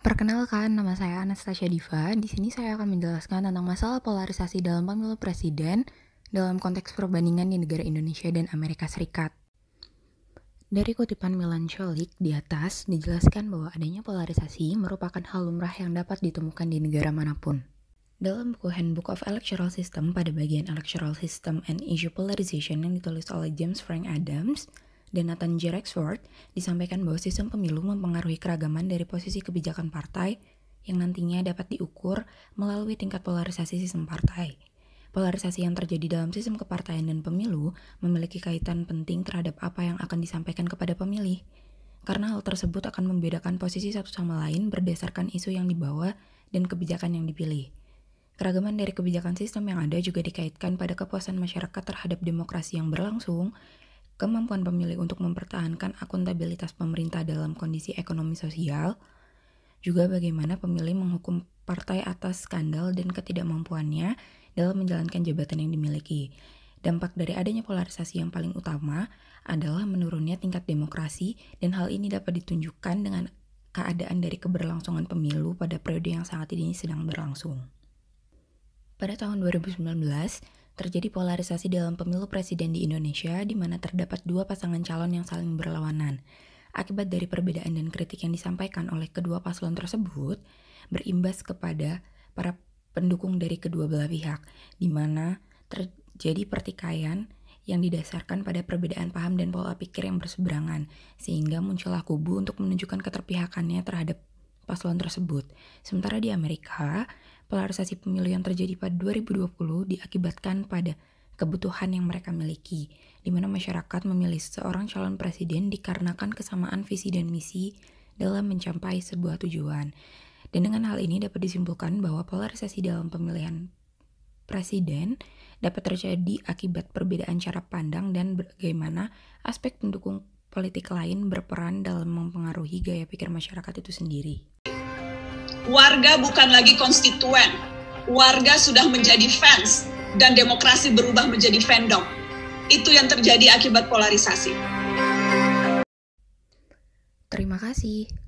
Perkenalkan, nama saya Anastasia Diva. Di sini saya akan menjelaskan tentang masalah polarisasi dalam pemilu presiden dalam konteks perbandingan di negara Indonesia dan Amerika Serikat. Dari kutipan Milan Cholik di atas, dijelaskan bahwa adanya polarisasi merupakan hal lumrah yang dapat ditemukan di negara manapun. Dalam buku Handbook of Electoral System pada bagian Electoral System and Issue Polarization yang ditulis oleh James Frank Adams dan Nathan J. Rexford, disampaikan bahwa sistem pemilu mempengaruhi keragaman dari posisi kebijakan partai yang nantinya dapat diukur melalui tingkat polarisasi sistem partai. Polarisasi yang terjadi dalam sistem kepartaian dan pemilu memiliki kaitan penting terhadap apa yang akan disampaikan kepada pemilih, karena hal tersebut akan membedakan posisi satu sama lain berdasarkan isu yang dibawa dan kebijakan yang dipilih. Keragaman dari kebijakan sistem yang ada juga dikaitkan pada kepuasan masyarakat terhadap demokrasi yang berlangsung, kemampuan pemilih untuk mempertahankan akuntabilitas pemerintah dalam kondisi ekonomi sosial, juga bagaimana pemilih menghukum partai atas skandal dan ketidakmampuannya dalam menjalankan jabatan yang dimiliki. Dampak dari adanya polarisasi yang paling utama adalah menurunnya tingkat demokrasi, dan hal ini dapat ditunjukkan dengan keadaan dari keberlangsungan pemilu pada periode yang saat ini sedang berlangsung. Pada tahun 2019, terjadi polarisasi dalam pemilu presiden di Indonesia di mana terdapat dua pasangan calon yang saling berlawanan. Akibat dari perbedaan dan kritik yang disampaikan oleh kedua paslon tersebut, berimbas kepada para pendukung dari kedua belah pihak, di mana terjadi pertikaian yang didasarkan pada perbedaan paham dan pola pikir yang berseberangan, sehingga muncullah kubu untuk menunjukkan keterpihakannya terhadap paslon tersebut. Sementara di Amerika, polarisasi pemilu yang terjadi pada 2020 diakibatkan pada kebutuhan yang mereka miliki, di mana masyarakat memilih seorang calon presiden dikarenakan kesamaan visi dan misi dalam mencapai sebuah tujuan. Dan dengan hal ini dapat disimpulkan bahwa polarisasi dalam pemilihan presiden dapat terjadi akibat perbedaan cara pandang dan bagaimana aspek pendukung politik lain berperan dalam mempengaruhi gaya pikir masyarakat itu sendiri. Warga bukan lagi konstituen, warga sudah menjadi fans, dan demokrasi berubah menjadi fandom. Itu yang terjadi akibat polarisasi. Terima kasih.